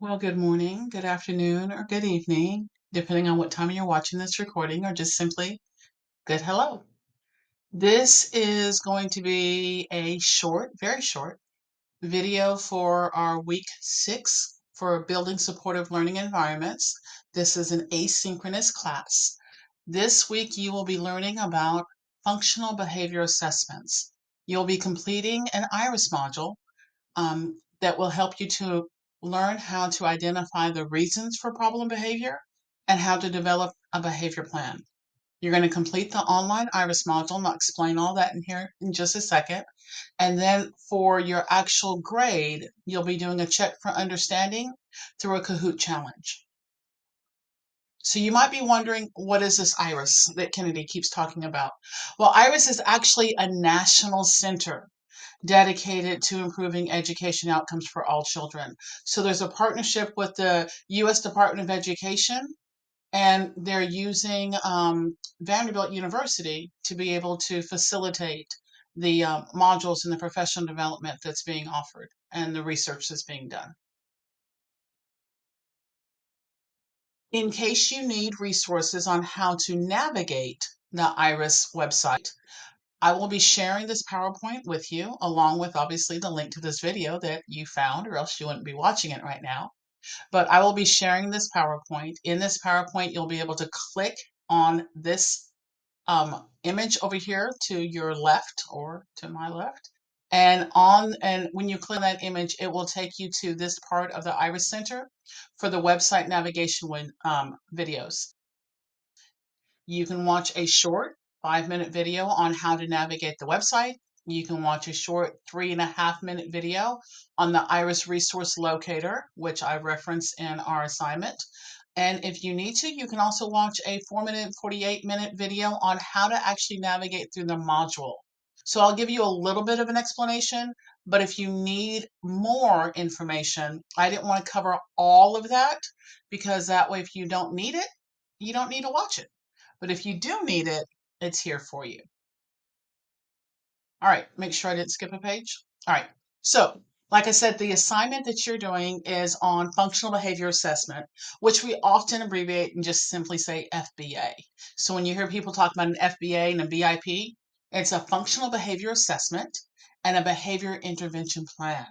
Well, good morning, good afternoon, or good evening, depending on what time you're watching this recording, or just simply good hello. This is going to be a short, very short video for our week 6 for building supportive learning environments. This is an asynchronous class. This week you will be learning about functional behavior assessments. You'll be completing an IRIS module that will help you to learn how to identify the reasons for problem behavior and how to develop a behavior plan. You're going to complete the online IRIS module, and I'll explain all that in here in just a second. And then for your actual grade, you'll be doing a check for understanding through a Kahoot challenge. So you might be wondering, what is this IRIS that Kennedy keeps talking about? Well, IRIS is actually a national center dedicated to improving education outcomes for all children. So there's a partnership with the U.S. Department of Education, and they're using Vanderbilt University to be able to facilitate the modules and the professional development that's being offered and the research that's being done. In case you need resources on how to navigate the IRIS website, I will be sharing this PowerPoint with you, along with obviously the link to this video that you found, or else you wouldn't be watching it right now. But I will be sharing this PowerPoint. In this PowerPoint, you'll be able to click on this image over here to your left or to my left. And when you click on that image, it will take you to this part of the IRIS Center for the website navigation videos. You can watch a short 5-minute video on how to navigate the website. You can watch a short 3.5-minute video on the IRIS Resource Locator, which I reference in our assignment. And if you need to, you can also watch a 4-minute, 48-minute video on how to actually navigate through the module. So I'll give you a little bit of an explanation, but if you need more information, I didn't want to cover all of that, because that way, if you don't need it, you don't need to watch it. But if you do need it, it's here for you. All right, make sure I didn't skip a page. All right, so like I said, the assignment that you're doing is on functional behavior assessment, which we often abbreviate and just simply say FBA. So when you hear people talk about an FBA and a BIP, it's a functional behavior assessment and a behavior intervention plan.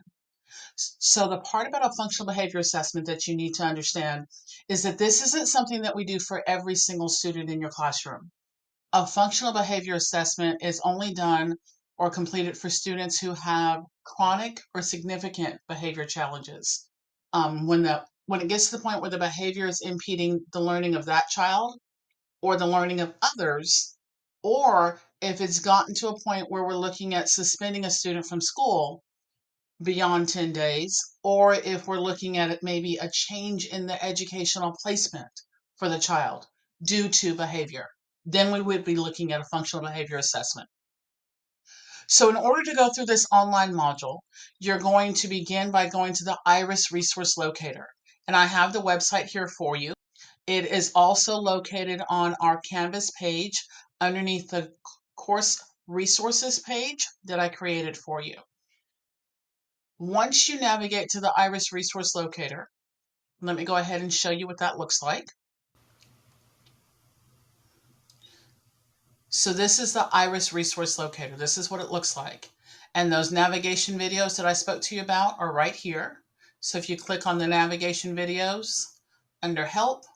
So the part about a functional behavior assessment that you need to understand is that this isn't something that we do for every single student in your classroom. A functional behavior assessment is only done or completed for students who have chronic or significant behavior challenges. When it gets to the point where the behavior is impeding the learning of that child or the learning of others, or if it's gotten to a point where we're looking at suspending a student from school beyond 10 days, or if we're looking at it maybe a change in the educational placement for the child due to behavior, then we would be looking at a functional behavior assessment. So in order to go through this online module, you're going to begin by going to the IRIS Resource Locator. And I have the website here for you. It is also located on our Canvas page underneath the course resources page that I created for you. Once you navigate to the IRIS Resource Locator, let me go ahead and show you what that looks like. So this is the IRIS Resource Locator. This is what it looks like. And those navigation videos that I spoke to you about are right here. So if you click on the navigation videos under Help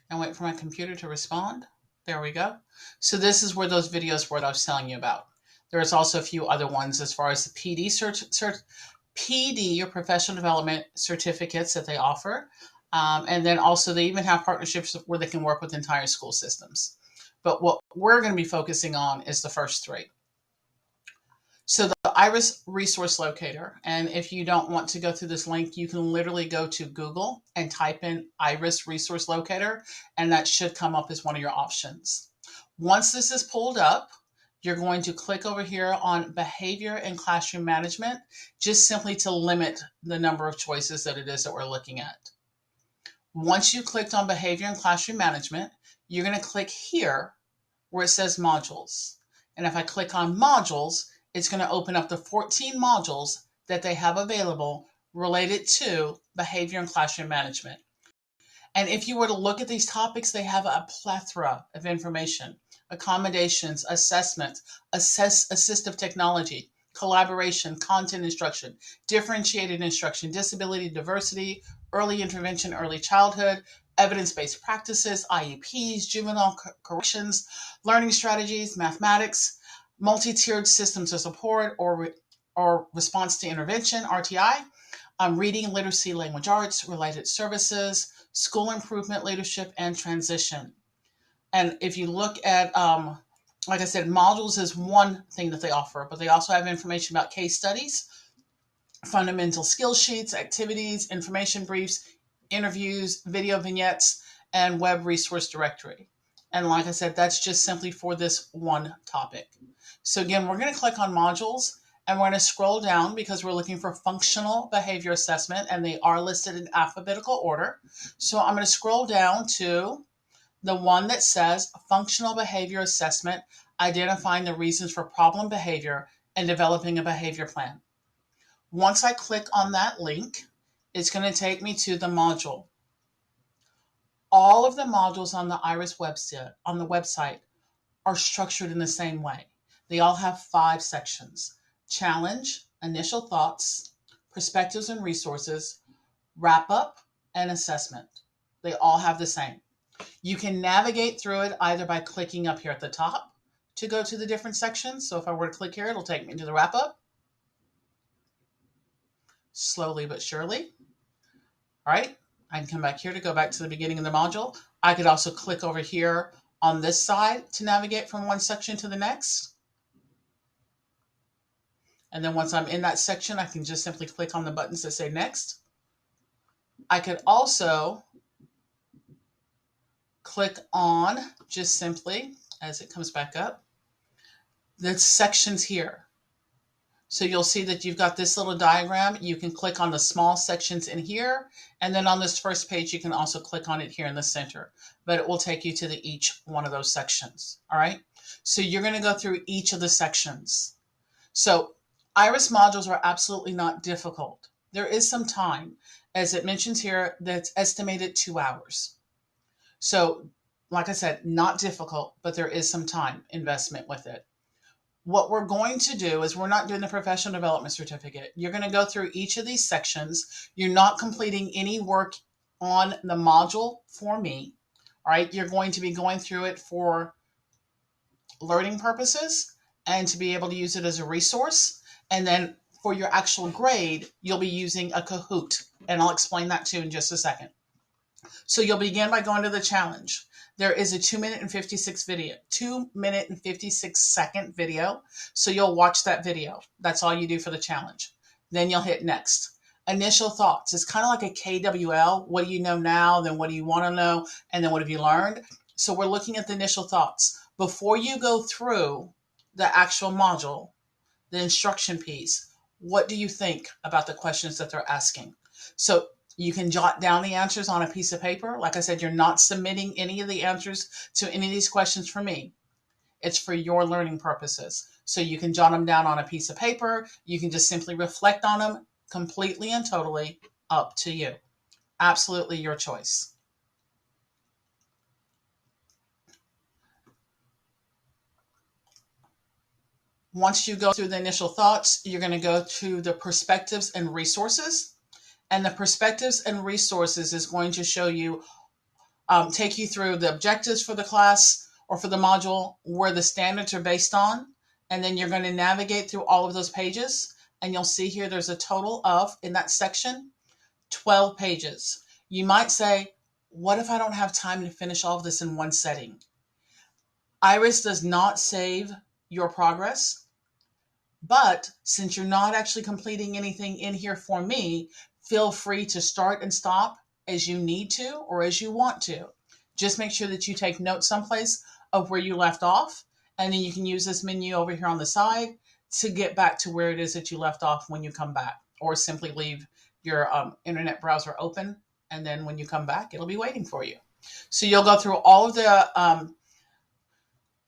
and wait for my computer to respond, there we go. So this is where those videos were that I was telling you about. There's also a few other ones as far as the PD or professional development certificates that they offer. And then also they even have partnerships where they can work with entire school systems. But what we're going to be focusing on is the first three. So the IRIS Resource Locator, and if you don't want to go through this link, you can literally go to Google and type in IRIS Resource Locator, and that should come up as one of your options. Once this is pulled up, you're going to click over here on Behavior and Classroom Management, just simply to limit the number of choices that it is that we're looking at. Once you clicked on Behavior and Classroom Management, you're going to click here where it says Modules. And if I click on Modules, it's going to open up the 14 modules that they have available related to behavior and classroom management. And if you were to look at these topics, they have a plethora of information: accommodations, assessment, assistive technology, collaboration, content instruction, differentiated instruction, disability, diversity, early intervention, early childhood, evidence-based practices, IEPs, juvenile corrections, learning strategies, mathematics, multi-tiered systems of support or response to intervention, RTI, reading, literacy, language arts, related services, school improvement, leadership, and transition. And if you look at, like I said, modules is one thing that they offer, but they also have information about case studies, fundamental skill sheets, activities, information briefs, interviews, video vignettes, and web resource directory. And like I said, that's just simply for this one topic. So again, we're going to click on modules and we're going to scroll down because we're looking for functional behavior assessment and they are listed in alphabetical order. So I'm going to scroll down to the one that says functional behavior assessment, identifying the reasons for problem behavior and developing a behavior plan. Once I click on that link, it's going to take me to the module. All of the modules on the IRIS website are structured in the same way. They all have 5 sections: challenge, initial thoughts, perspectives and resources, wrap up, and assessment. They all have the same. You can navigate through it either by clicking up here at the top to go to the different sections. So if I were to click here, it'll take me to the wrap up. Slowly but surely. All right, I can come back here to go back to the beginning of the module. I could also click over here on this side to navigate from one section to the next. And then once I'm in that section, I can just simply click on the buttons that say next. I could also click on, just simply, as it comes back up, the sections here. So you'll see that you've got this little diagram. You can click on the small sections in here. And then on this first page, you can also click on it here in the center. But it will take you to each one of those sections. All right. So you're going to go through each of the sections. So IRIS modules are absolutely not difficult. There is some time. As it mentions here, that's estimated 2 hours. So like I said, not difficult, but there is some time investment with it. What we're going to do is we're not doing the professional development certificate. You're going to go through each of these sections. You're not completing any work on the module for me. All right. You're going to be going through it for learning purposes and to be able to use it as a resource. And then for your actual grade, you'll be using a Kahoot. And I'll explain that too in just a second. So you'll begin by going to the challenge. There is a 2-minute and 56-second video. So you'll watch that video. That's all you do for the challenge. Then you'll hit next. Initial thoughts. It's kind of like a KWL. What do you know now? Then what do you want to know? And then what have you learned? So we're looking at the initial thoughts. Before you go through the actual module, the instruction piece, what do you think about the questions that they're asking? So you can jot down the answers on a piece of paper. Like I said, you're not submitting any of the answers to any of these questions for me. It's for your learning purposes. So you can jot them down on a piece of paper. You can just simply reflect on them, completely and totally up to you. Absolutely your choice. Once you go through the initial thoughts, you're going to go to the perspectives and resources. And the perspectives and resources is going to show you, take you through the objectives for the class or for the module, where the standards are based on. And then you're going to navigate through all of those pages. And you'll see here there's a total of, in that section, 12 pages. You might say, what if I don't have time to finish all of this in one setting? IRIS does not save your progress. But since you're not actually completing anything in here for me, feel free to start and stop as you need to or as you want to. Just make sure that you take notes someplace of where you left off, and then you can use this menu over here on the side to get back to where it is that you left off when you come back, or simply leave your internet browser open, and then when you come back, it'll be waiting for you. So you'll go through all of the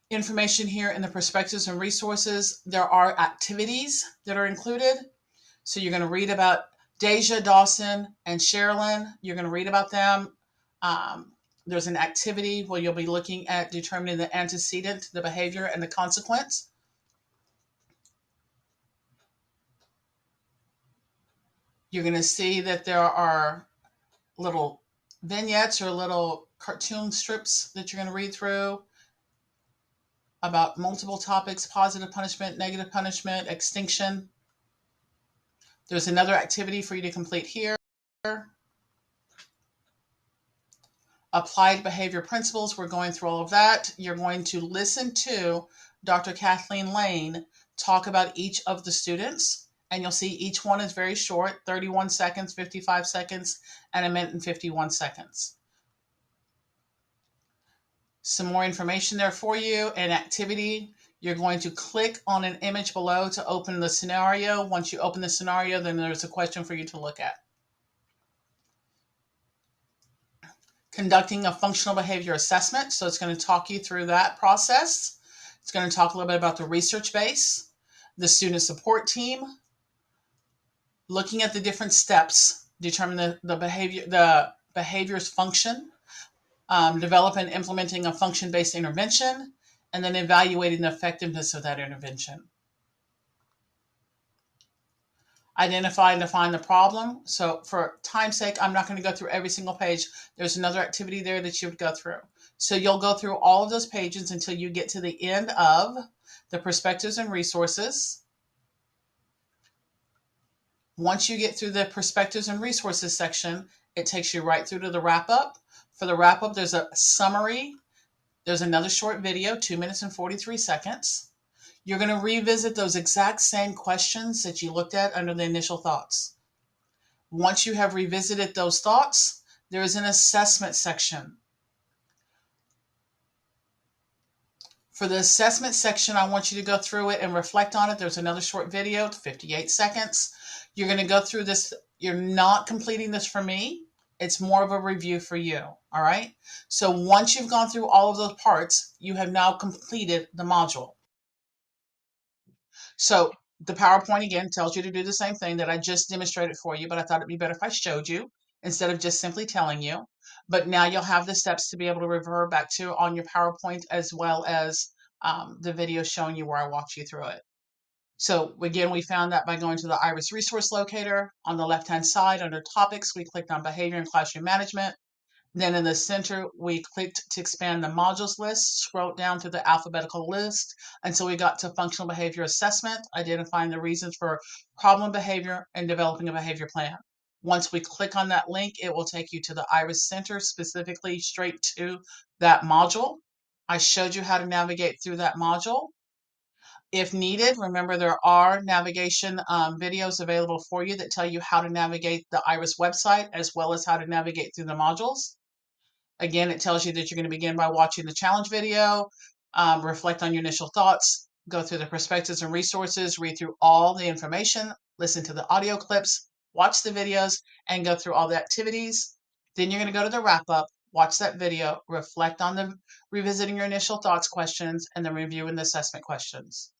information here in the perspectives and resources. There are activities that are included. So you're going to read about Deja, Dawson, and Sherilyn, you're going to read about them. Um, there's an activity where you'll be looking at determining the antecedent, the behavior, and the consequence. You're going to see that there are little vignettes or little cartoon strips that you're going to read through about multiple topics: positive punishment, negative punishment, extinction. There's another activity for you to complete here. Applied behavior principles, we're going through all of that. You're going to listen to Dr. Kathleen Lane talk about each of the students, and you'll see each one is very short, 31 seconds, 55 seconds, and 1 minute and 51 seconds. Some more information there for you. An activity, you're going to click on an image below to open the scenario. Once you open the scenario, then there's a question for you to look at. Conducting a functional behavior assessment. So it's going to talk you through that process. It's going to talk a little bit about the research base, the student support team, looking at the different steps, determine the behavior's function, develop and implementing a function-based intervention, and then evaluating the effectiveness of that intervention. Identify and define the problem. So for time's sake, I'm not going to go through every single page. There's another activity there that you would go through. So you'll go through all of those pages until you get to the end of the perspectives and resources. Once you get through the perspectives and resources section, it takes you right through to the wrap-up. For the wrap-up, there's a summary. There's another short video, 2 minutes and 43 seconds. You're going to revisit those exact same questions that you looked at under the initial thoughts. Once you have revisited those thoughts, there is an assessment section. For the assessment section, I want you to go through it and reflect on it. There's another short video, 58 seconds. You're going to go through this. You're not completing this for me. It's more of a review for you, all right? So once you've gone through all of those parts, you have now completed the module. So the PowerPoint, again, tells you to do the same thing that I just demonstrated for you, but I thought it'd be better if I showed you instead of just simply telling you. But now you'll have the steps to be able to revert back to on your PowerPoint, as well as the video showing you where I walked you through it. So again, we found that by going to the IRIS resource locator on the left-hand side under topics, we clicked on behavior and classroom management. Then in the center, we clicked to expand the modules list, scrolled down to the alphabetical list until we got to functional behavior assessment, identifying the reasons for problem behavior and developing a behavior plan. Once we click on that link, it will take you to the IRIS Center, specifically straight to that module. I showed you how to navigate through that module. If needed, remember there are navigation videos available for you that tell you how to navigate the IRIS website as well as how to navigate through the modules. Again, it tells you that you're going to begin by watching the challenge video, reflect on your initial thoughts, go through the perspectives and resources, read through all the information, listen to the audio clips, watch the videos, and go through all the activities. Then you're going to go to the wrap up, watch that video, reflect on the revisiting your initial thoughts questions, and then reviewing the assessment questions.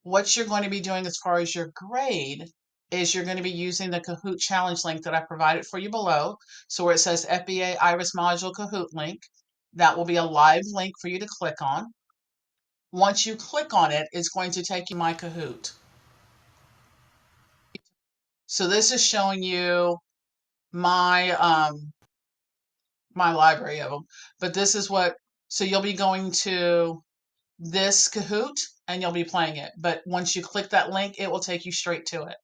What you're going to be doing as far as your grade is you're going to be using the Kahoot challenge link that I provided for you below. So where it says FBA Iris Module Kahoot link, that will be a live link for you to click on. Once you click on it, it's going to take you to my Kahoot. So this is showing you my my library of them. But this is what, so you'll be going to this Kahoot and you'll be playing it. But once you click that link, it will take you straight to it.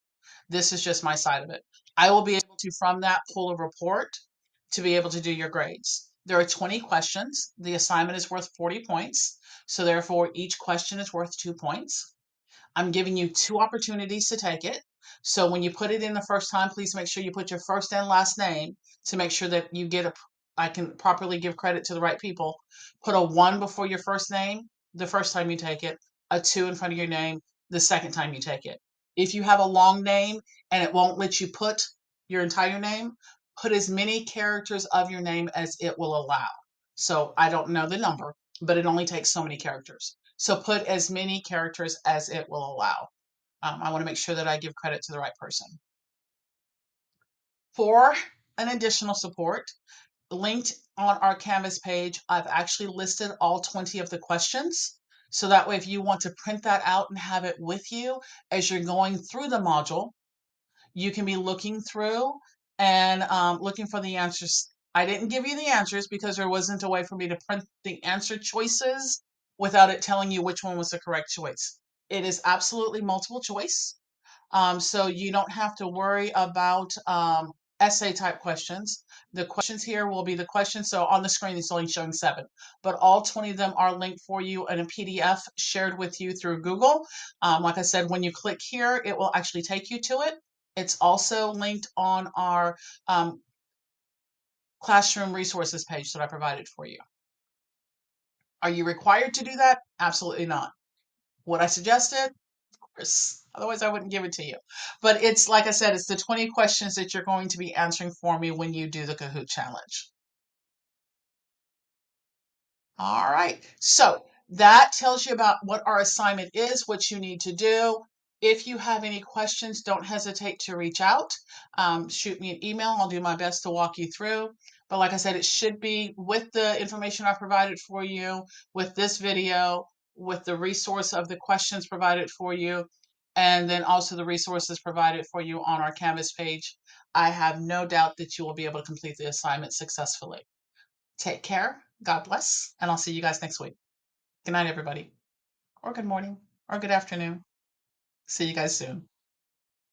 This is just my side of it. I will be able to, from that, pull a report to be able to do your grades. There are 20 questions. The assignment is worth 40 points. So therefore, each question is worth 2 points. I'm giving you 2 opportunities to take it. So when you put it in the first time, please make sure you put your first and last name to make sure that you get I can properly give credit to the right people. Put a 1 before your first name the first time you take it, a 2 in front of your name the second time you take it. If you have a long name and it won't let you put your entire name, put as many characters of your name as it will allow. So I don't know the number, but it only takes so many characters. So put as many characters as it will allow. I want to make sure that I give credit to the right person. For an additional support, linked on our Canvas page, I've actually listed all 20 of the questions. So that way, if you want to print that out and have it with you as you're going through the module, you can be looking through and looking for the answers. I didn't give you the answers because there wasn't a way for me to print the answer choices without it telling you which one was the correct choice. It is absolutely multiple choice. So you don't have to worry about essay type questions. The questions here will be the questions. So on the screen, it's only showing 7, but all 20 of them are linked for you in a PDF shared with you through Google. Like I said, when you click here, it will actually take you to it. It's also linked on our classroom resources page that I provided for you. Are you required to do that? Absolutely not. Would I suggest it? Otherwise, I wouldn't give it to you. But it's like I said, it's the 20 questions that you're going to be answering for me when you do the Kahoot challenge. All right. So that tells you about what our assignment is, what you need to do. If you have any questions, don't hesitate to reach out. Shoot me an email. I'll do my best to walk you through. But like I said, it should be with the information I provided for you, with this video, with the resource of the questions provided for you, and then also the resources provided for you on our Canvas page. I have no doubt that you will be able to complete the assignment successfully. Take care. God bless. And I'll see you guys next week. Good night, everybody. Or good morning. Or good afternoon. See you guys soon.